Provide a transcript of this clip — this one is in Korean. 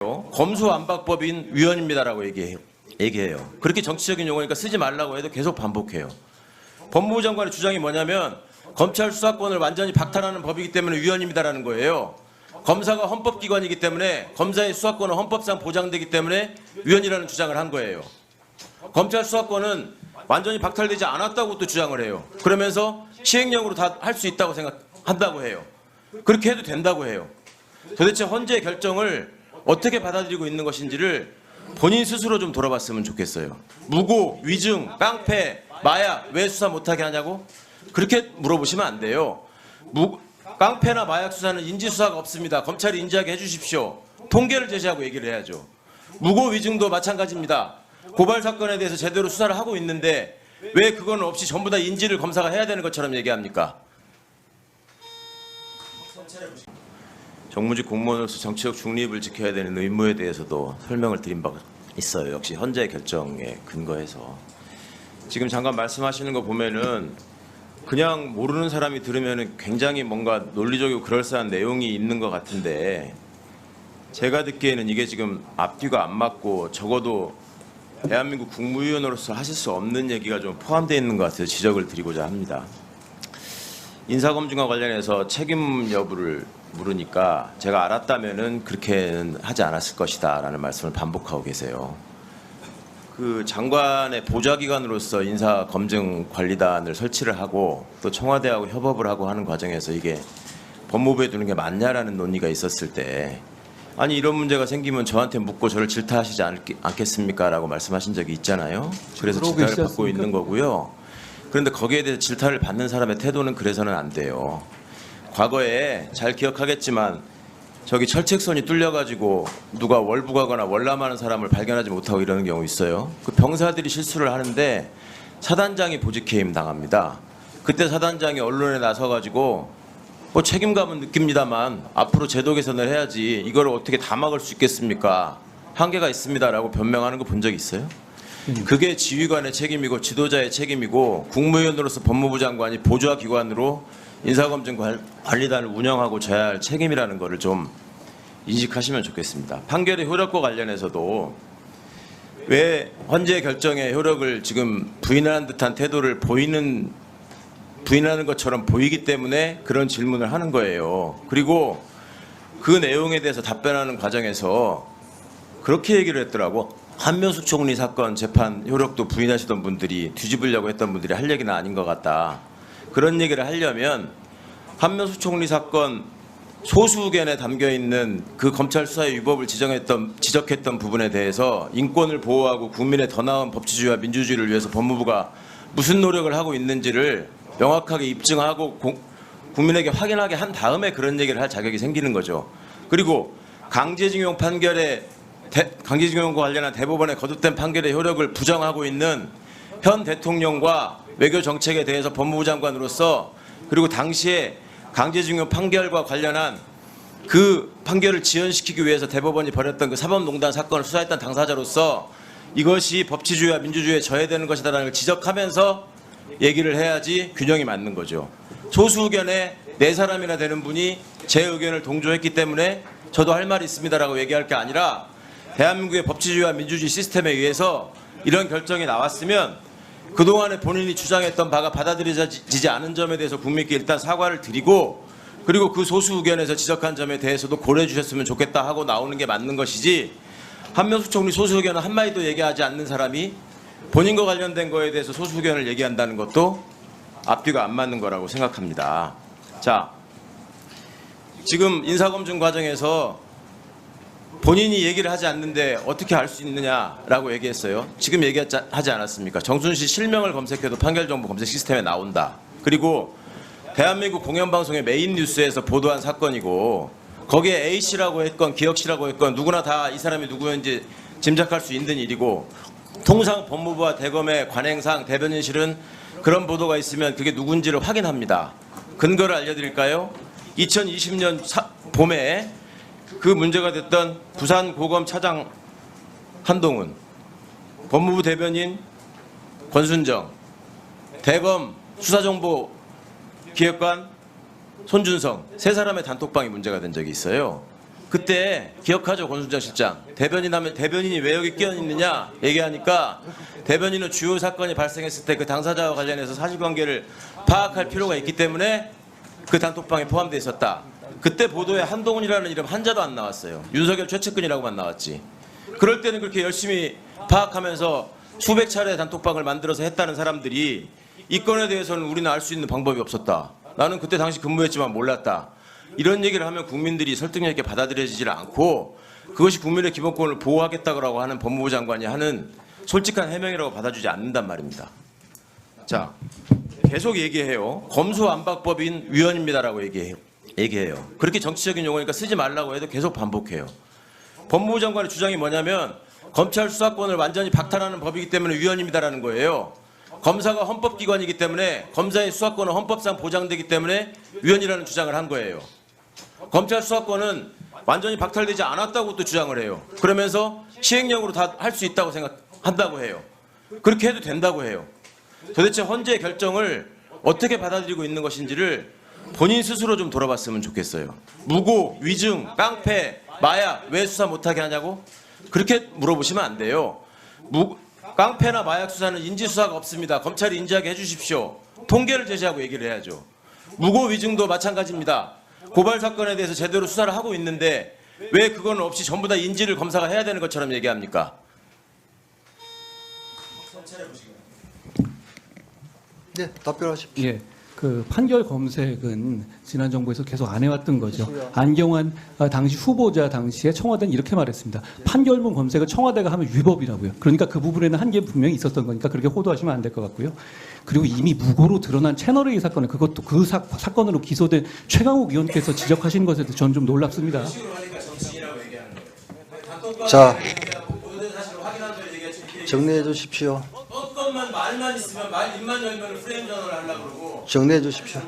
검수완박법인 위헌입니다라고 얘기해요. 그렇게 정치적인 용어니까 쓰지 말라고 해도 계속 반복해요. 법무부 장관의 주장이 뭐냐면 검찰 수사권을 완전히 박탈하는 법이기 때문에 위헌입니다라는 거예요. 검사가 헌법기관이기 때문에 검사의 수사권은 헌법상 보장되기 때문에 위헌이라는 주장을 한 거예요. 검찰 수사권은 완전히 박탈되지 않았다고 또 주장을 해요. 그러면서 시행령으로 다 할 수 있다고 생각한다고 해요. 그렇게 해도 된다고 해요. 도대체 헌재 결정을 어떻게 받아들이고 있는 것인지를 본인 스스로 좀 돌아봤으면 좋겠어요. 무고, 위증, 깡패, 마약 왜 수사 못하게 하냐고? 그렇게 물어보시면 안 돼요. 깡패나 마약 수사는 인지수사가 없습니다. 검찰이 인지하게 해주십시오. 통계를 제시하고 얘기를 해야죠. 무고, 위증도 마찬가지입니다. 고발 사건에 대해서 제대로 수사를 하고 있는데 왜 그건 없이 전부 다 인지를 검사가 해야 되는 것처럼 얘기합니까? 정무직 공무원으로서 정치적 중립을 지켜야 되는 의무에 대해서도 설명을 드린 바가 있어요. 역시 헌재 결정에 근거해서. 지금 잠깐 말씀하시는 거 보면은 그냥 모르는 사람이 들으면은 굉장히 뭔가 논리적이고 그럴싸한 내용이 있는 것 같은데 제가 듣기에는 이게 지금 앞뒤가 안 맞고 적어도 대한민국 국무위원으로서 하실 수 없는 얘기가 좀 포함되어 있는 것 같아서 지적을 드리고자 합니다. 인사검증과 관련해서 책임 여부를 물으니까 제가 알았다면은 그렇게는 하지 않았을 것이다라는 말씀을 반복하고 계세요. 그 장관의 보좌기관으로서 인사검증관리단을 설치를 하고 또 청와대하고 협업을 하고 하는 과정에서 이게 법무부에 두는 게 맞냐라는 논의가 있었을 때 아니 이런 문제가 생기면 저한테 묻고 저를 질타하시지 않겠습니까? 라고 말씀하신 적이 있잖아요. 그래서 질타를 받고 있는 거고요. 그런데 거기에 대해서 질타를 받는 사람의 태도는 그래서는 안 돼요. 과거에 잘 기억하겠지만 저기 철책선이 뚫려가지고 누가 월북하거나 월남하는 사람을 발견하지 못하고 이러는 경우 있어요. 그 병사들이 실수를 하는데 사단장이 보직해임 당합니다. 그때 사단장이 언론에 나서가지고 뭐 책임감은 느낍니다만 앞으로 제도 개선을 해야지 이걸 어떻게 다 막을 수 있겠습니까? 한계가 있습니다라고 변명하는 거 본 적 있어요? 그게 지휘관의 책임이고 지도자의 책임이고 국무위원으로서 법무부 장관이 보좌기관으로 인사검증관리단을 운영하고 져야 할 책임이라는 것을 좀 인식하시면 좋겠습니다. 판결의 효력과 관련해서도 왜 헌재 결정의 효력을 지금 부인하는 듯한 태도를 부인하는 것처럼 보이기 때문에 그런 질문을 하는 거예요. 그리고 그 내용에 대해서 답변하는 과정에서 그렇게 얘기를 했더라고. 한명숙 총리 사건 재판 효력도 부인하시던 분들이 뒤집으려고 했던 분들이 할 얘기는 아닌 것 같다. 그런 얘기를 하려면 한명숙 총리 사건 소수 의견에 담겨있는 그 검찰 수사의 위법을 지적했던 부분에 대해서 인권을 보호하고 국민의 더 나은 법치주의와 민주주의를 위해서 법무부가 무슨 노력을 하고 있는지를 명확하게 입증하고 국민에게 확인하게 한 다음에 그런 얘기를 할 자격이 생기는 거죠. 그리고 강제징용과 관련한 대법원의 거듭된 판결의 효력을 부정하고 있는 현 대통령과 외교 정책에 대해서 법무부 장관으로서 그리고 당시에 강제징용 판결과 관련한 그 판결을 지연시키기 위해서 대법원이 벌였던 그 사법농단 사건을 수사했던 당사자로서 이것이 법치주의와 민주주의에 저해되는 것이다라는 걸 지적하면서 얘기를 해야지 균형이 맞는 거죠. 소수 의견에 네 사람이나 되는 분이 제 의견을 동조했기 때문에 저도 할 말이 있습니다라고 얘기할 게 아니라 대한민국의 법치주의와 민주주의 시스템에 의해서 이런 결정이 나왔으면 그동안에 본인이 주장했던 바가 받아들여지지 않은 점에 대해서 국민께 일단 사과를 드리고 그리고 그 소수 의견에서 지적한 점에 대해서도 고려해 주셨으면 좋겠다 하고 나오는 게 맞는 것이지 한명숙 총리 소수 의견은 한마디도 얘기하지 않는 사람이 본인과 관련된 거에 대해서 소수 의견을 얘기한다는 것도 앞뒤가 안 맞는 거라고 생각합니다. 자, 지금 인사검증 과정에서 본인이 얘기를 하지 않는데 어떻게 알 수 있느냐라고 얘기했어요. 지금 얘기하지 않았습니까? 정순신 실명을 검색해도 판결정보 검색 시스템에 나온다. 그리고 대한민국 공영방송의 메인 뉴스에서 보도한 사건이고 거기에 A씨라고 했건 기혁씨라고 했건 누구나 다 이 사람이 누구인지 짐작할 수 있는 일이고 통상 법무부와 대검의 관행상 대변인실은 그런 보도가 있으면 그게 누군지를 확인합니다. 근거를 알려드릴까요? 2020년 봄에 그 문제가 됐던 부산고검 차장 한동훈, 법무부 대변인 권순정, 대검 수사정보기획관 손준성 세 사람의 단톡방이 문제가 된 적이 있어요. 그때 기억하죠, 권순정 실장. 대변인하면 대변인이 왜 여기 끼어 있느냐 얘기하니까 대변인은 주요 사건이 발생했을 때 그 당사자와 관련해서 사실관계를 파악할 필요가 있기 때문에 그 단톡방에 포함되어 있었다. 그때 보도에 한동훈이라는 이름 한자도 안 나왔어요. 윤석열 최측근이라고만 나왔지. 그럴 때는 그렇게 열심히 파악하면서 수백 차례 단톡방을 만들어서 했다는 사람들이 이 건에 대해서는 우리는 알 수 있는 방법이 없었다. 나는 그때 당시 근무했지만 몰랐다. 이런 얘기를 하면 국민들이 설득력 있게 받아들여지질 않고 그것이 국민의 기본권을 보호하겠다고 하는 법무부 장관이 하는 솔직한 해명이라고 받아주지 않는단 말입니다. 자, 계속 얘기해요. 검수완박법인 위헌입니다라고 얘기해요. 그렇게 정치적인 용어니까 쓰지 말라고 해도 계속 반복해요. 법무부 장관의 주장이 뭐냐면 검찰 수사권을 완전히 박탈하는 법이기 때문에 위헌입니다라는 거예요. 검사가 헌법기관이기 때문에 검사의 수사권은 헌법상 보장되기 때문에 위헌이라는 주장을 한 거예요. 검찰 수사권은 완전히 박탈되지 않았다고 또 주장을 해요. 그러면서 시행령으로 다 할 수 있다고 생각한다고 해요. 그렇게 해도 된다고 해요. 도대체 헌재의 결정을 어떻게 받아들이고 있는 것인지를 본인 스스로 좀 돌아봤으면 좋겠어요. 무고, 위증, 깡패, 마약 왜 수사 못하게 하냐고? 그렇게 물어보시면 안 돼요. 깡패나 마약 수사는 인지수사가 없습니다. 검찰이 인지하게 해주십시오. 통계를 제시하고 얘기를 해야죠. 무고 위증도 마찬가지입니다. 고발 사건에 대해서 제대로 수사를 하고 있는데 왜 그건 없이 전부 다 인지를 검사가 해야 되는 것처럼 얘기합니까? 네, 답변하십시오. 예, 그 판결 검색은 지난 정부에서 계속 안 해왔던 거죠. 안경환 당시 후보자 당시에 청와대는 이렇게 말했습니다. 판결문 검색을 청와대가 하면 위법이라고요. 그러니까 그 부분에는 한계 분명히 있었던 거니까 그렇게 호도하시면 안 될 것 같고요. 그리고 이미 무고로 드러난 채널A 사건을 그것도 그 사건으로 기소된 최강욱 의원께서 지적하신 것에 대해서 저는 좀 놀랍습니다. 자, 정리해 주십시오. 어떤 말만 있으면 입만 열면 프레임 전환을 하려고 그러고 정리해 주십시오.